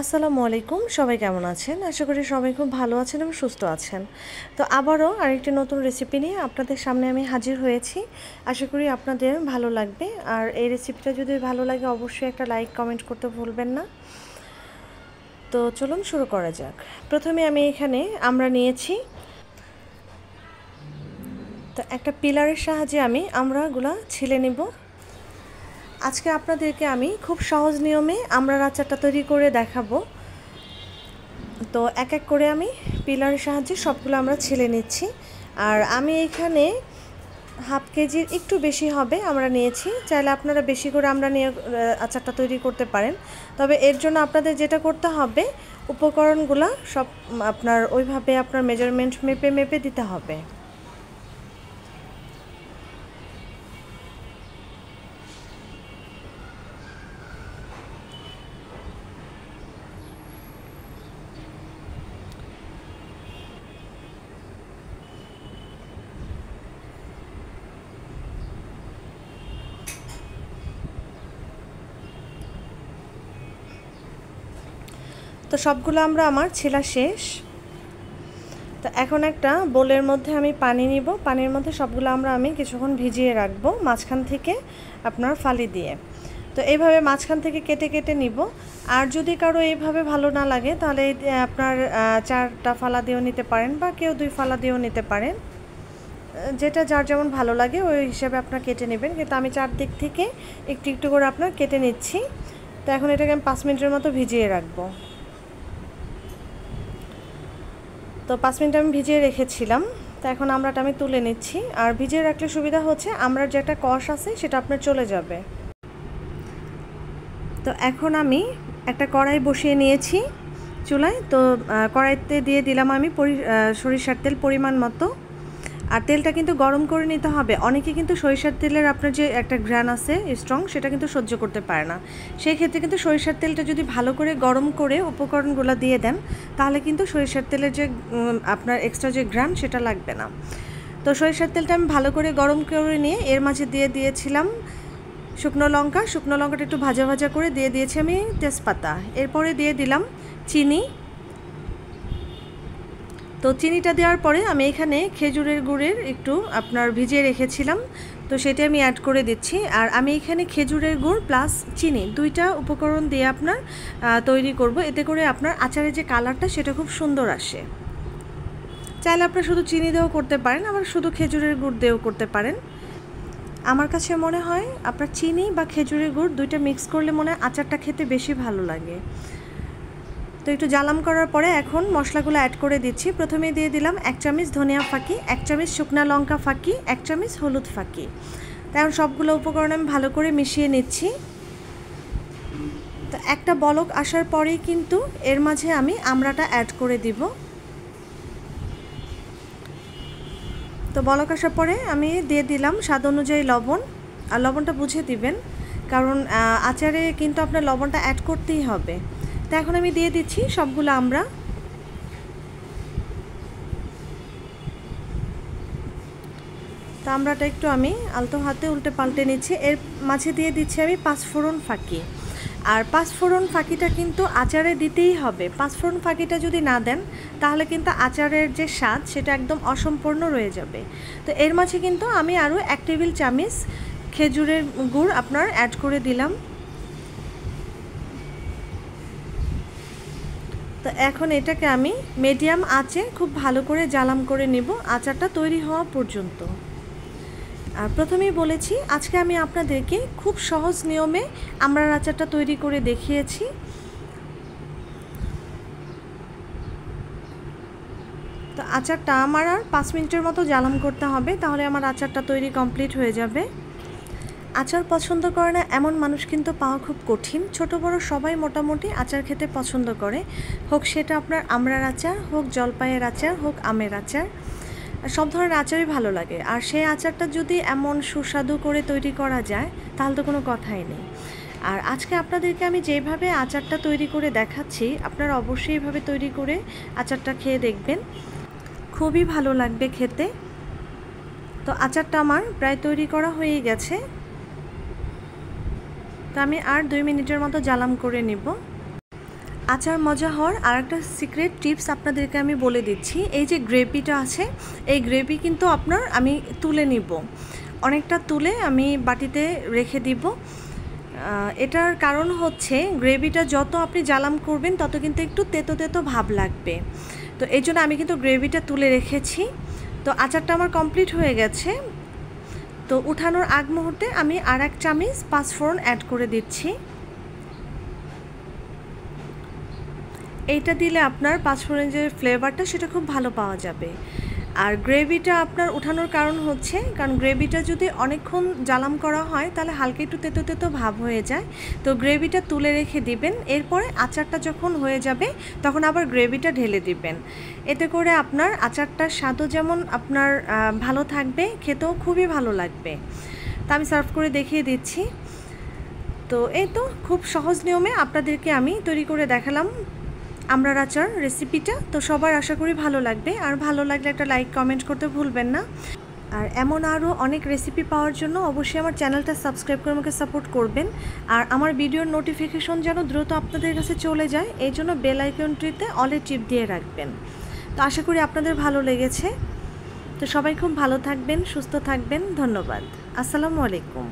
আসসালামু আলাইকুম, সবাই কেমন আছেন? আশা করি সবাই খুব ভালো আছেন এবং সুস্থ আছেন। তো আবারও আরেকটি নতুন রেসিপি নিয়ে আপনাদের সামনে আমি হাজির হয়েছি। আশা করি আপনাদের ভালো লাগবে। আর এই রেসিপিটা যদি ভালো লাগে অবশ্যই একটা লাইক কমেন্ট করতে ভুলবেন না। তো চলুন শুরু করা যাক। প্রথমে আমি এখানে আমরা নিয়েছি, তো একটা পিলারের সাহায্যে আমি আমড়াগুলা ছিলে নিব। আজকে আপনাদেরকে আমি খুব সহজ নিয়মে আমড়ার আচারটা তৈরি করে দেখাবো। তো এক এক করে আমি পিলারের সাহায্যে সবগুলো আমরা ছিলে নিচ্ছি। আর আমি এখানে হাফ কেজির একটু বেশি হবে আমরা নিয়েছি। চাইলে আপনারা বেশি করে আমরা নিয়ে আচারটা তৈরি করতে পারেন। তবে এর জন্য আপনাদের যেটা করতে হবে, উপকরণগুলো সব আপনার ওইভাবে আপনার মেজারমেন্ট মেপে মেপে দিতে হবে। তো সবগুলো আমার ছেলা শেষ। তো এখন একটা বোলের মধ্যে আমি পানি নিব। পানির মধ্যে সবগুলো আমি কিছুক্ষণ ভিজিয়ে রাখবো মাঝখান থেকে আপনার ফালি দিয়ে। তো এইভাবে মাঝখান থেকে কেটে কেটে নিব। আর যদি কারো এইভাবে ভালো না লাগে তাহলে আপনার 4টা ফালা দিয়েও নিতে পারেন বা কেউ 2 ফালা দিয়েও নিতে পারেন, যেটা যার যেমন ভালো লাগে ওই হিসাবে আপনার কেটে নেবেন। কিন্তু আমি 4 দিক থেকে একটু একটু করে আপনার কেটে নিচ্ছি। তো এখন এটাকে আমি 5 মিনিটের মতো ভিজিয়ে রাখবো। তো 5 মিনিট আমি ভিজিয়ে রেখেছিলাম। তো এখন আমড়াটা আমি তুলে নিচ্ছি। আর ভিজিয়ে রাখলে সুবিধা হচ্ছে আমড়ার যে একটা কষ আছে সেটা আপনার চলে যাবে। তো এখন আমি একটা কড়াই বসিয়ে নিয়েছি চুলায়। তো কড়াইতে দিয়ে দিলাম আমি সরিষার তেল পরিমাণ মতো। আর তেলটা কিন্তু গরম করে নিতে হবে। অনেকে কিন্তু সরিষার তেলের আপনার যে একটা ঘ্রাণ আছে স্ট্রং, সেটা কিন্তু সহ্য করতে পারে না। সেই ক্ষেত্রে কিন্তু সরিষার তেলটা যদি ভালো করে গরম করে উপকরণগুলো দিয়ে দেন তাহলে কিন্তু সরিষার তেলের যে আপনার এক্সট্রা যে ঘ্রাণ সেটা লাগবে না। তো সরিষার তেলটা আমি ভালো করে গরম করে নিয়ে এর মাঝে দিয়ে দিয়েছিলাম শুকনো লঙ্কা। শুকনো লঙ্কাটা একটু ভাজা ভাজা করে দিয়ে দিয়েছি আমি তেজপাতা। এরপরে দিয়ে দিলাম চিনি। তো চিনিটা দেওয়ার পরে আমি এখানে খেজুরের গুড়ের একটু আপনার ভিজিয়ে রেখেছিলাম, তো সেটা আমি অ্যাড করে দিচ্ছি। আর আমি এখানে খেজুরের গুড় প্লাস চিনি দুইটা উপকরণ দিয়ে আপনার তৈরি করব। এতে করে আপনার আচারের যে কালারটা সেটা খুব সুন্দর আসে। চাইলে আপনারা শুধু চিনি দিয়েও করতে পারেন, আবার শুধু খেজুরের গুড় দিয়েও করতে পারেন। আমার কাছে মনে হয় আপনার চিনি বা খেজুরের গুড় দুইটা মিক্স করলে মনে হয় আচারটা খেতে বেশি ভালো লাগে। তো একটু জ্বালাম করার পরে এখন মশলাগুলো অ্যাড করে দিচ্ছি। প্রথমে দিয়ে দিলাম 1 চামচ ধনিয়া ফাঁকি, 1 চামচ শুকনা লঙ্কা ফাঁকি, 1 চামচ হলুদ ফাঁকি। তারপর সবগুলো উপকরণ আমি ভালো করে মিশিয়ে নিচ্ছি। তো একটা বলক আসার পরেই কিন্তু এর মাঝে আমি আমড়াটা অ্যাড করে দিব। তো বলক আসার পরে আমি দিয়ে দিলাম স্বাদ অনুযায়ী লবণ। আর লবণটা বুঝে দিবেন, কারণ আচারে কিন্তু আপনার লবণটা অ্যাড করতেই হবে। তো এখন আমি দিয়ে দিচ্ছি সবগুলো আমড়া। তো আমড়াটা একটু আমি আলতো হাতে উল্টে পাল্টে নিচ্ছি। এর মাঝে দিয়ে দিচ্ছি আমি 5 ফোড়ন ফাঁকি। আর 5 ফোড়ন ফাঁকিটা কিন্তু আচারে দিতেই হবে। 5 ফোড়ন ফাঁকিটা যদি না দেন তাহলে কিন্তু আচারের যে স্বাদ সেটা একদম অসম্পূর্ণ রয়ে যাবে। তো এর মাঝে কিন্তু আমি আরও 1 টেবিল চামচ খেজুরের গুড় আপনার অ্যাড করে দিলাম। তো এখন এটাকে আমি মিডিয়াম আঁচে খুব ভালো করে জ্বালাম করে নিব আচারটা তৈরি হওয়া পর্যন্ত। আর প্রথমেই বলেছি আজকে আমি আপনাদেরকে খুব সহজ নিয়মে আমড়ার আচারটা তৈরি করে দেখিয়েছি। তো আচারটা আমার আর 5 মিনিটের মতো জ্বালাম করতে হবে, তাহলে আমার আচারটা তৈরি কমপ্লিট হয়ে যাবে। আচার পছন্দ করে না এমন মানুষ কিন্তু পাওয়া খুব কঠিন। ছোট বড় সবাই মোটামুটি আচার খেতে পছন্দ করে, হোক সেটা আপনার আমড়ার আচার, হোক জলপাইয়ের আচার, হোক আমের আচার, সব ধরনের আচারই ভালো লাগে। আর সেই আচারটা যদি এমন সুস্বাদু করে তৈরি করা যায় তাহলে তো কোনো কথাই নেই। আর আজকে আপনাদেরকে আমি যেভাবে আচারটা তৈরি করে দেখাচ্ছি আপনারা অবশ্যই এইভাবে তৈরি করে আচারটা খেয়ে দেখবেন, খুবই ভালো লাগবে খেতে। তো আচারটা আমার প্রায় তৈরি করা হয়ে গেছে। তো আমি আর 2 মিনিটের মতো জ্বালাম করে নিব। আচার মজা হওয়ার আরেকটা সিক্রেট টিপস আপনাদেরকে আমি বলে দিচ্ছি। এই যে গ্রেভিটা আছে, এই গ্রেভি কিন্তু আমি তুলে নিব, অনেকটা তুলে আমি বাটিতে রেখে দিব। এটার কারণ হচ্ছে গ্রেভিটা যত আপনি জ্বালাম করবেন তত কিন্তু একটু তেতো তেতো ভাব লাগবে। তো এই জন্য আমি কিন্তু গ্রেভিটা তুলে রেখেছি। তো আচারটা আমার কমপ্লিট হয়ে গেছে। তো উঠানোর আগ মুহূর্তে আমি আর 1 চামচ পাঁচফোড়ন অ্যাড করে দিচ্ছি। এইটা দিলে আপনার পাঁচফোড়নের যে ফ্লেভারটা সেটা খুব ভালো পাওয়া যাবে। আর গ্রেভিটা আপনার উঠানোর কারণ হচ্ছে, কারণ গ্রেভিটা যদি অনেকক্ষণ জ্বালাম করা হয় তাহলে হালকা একটু তেতো তেতো ভাব হয়ে যায়। তো গ্রেভিটা তুলে রেখে দিবেন, এরপরে আচারটা যখন হয়ে যাবে তখন আবার গ্রেভিটা ঢেলে দিবেন। এতে করে আপনার আচারটার স্বাদও যেমন আপনার ভালো থাকবে, খেতেও খুবই ভালো লাগবে। তা আমি সার্ভ করে দেখিয়ে দিচ্ছি। তো এই তো খুব সহজ নিয়মে আপনাদেরকে আমি তৈরি করে দেখালাম আমড়ার আচার রেসিপিটা। তো সবার আশা করি ভালো লাগবে, আর ভালো লাগলে একটা লাইক কমেন্ট করতে ভুলবেন না। আর এমন আরও অনেক রেসিপি পাওয়ার জন্য অবশ্যই আমার চ্যানেলটা সাবস্ক্রাইব করে আমাকে সাপোর্ট করবেন। আর আমার ভিডিওর নোটিফিকেশন যেন দ্রুত আপনাদের কাছে চলে যায়, এই জন্য বেল আইকনটিতে অলে টিপ দিয়ে রাখবেন। তো আশা করি আপনাদের ভালো লেগেছে। তো সবাই খুব ভালো থাকবেন, সুস্থ থাকবেন। ধন্যবাদ। আসসালামু আলাইকুম।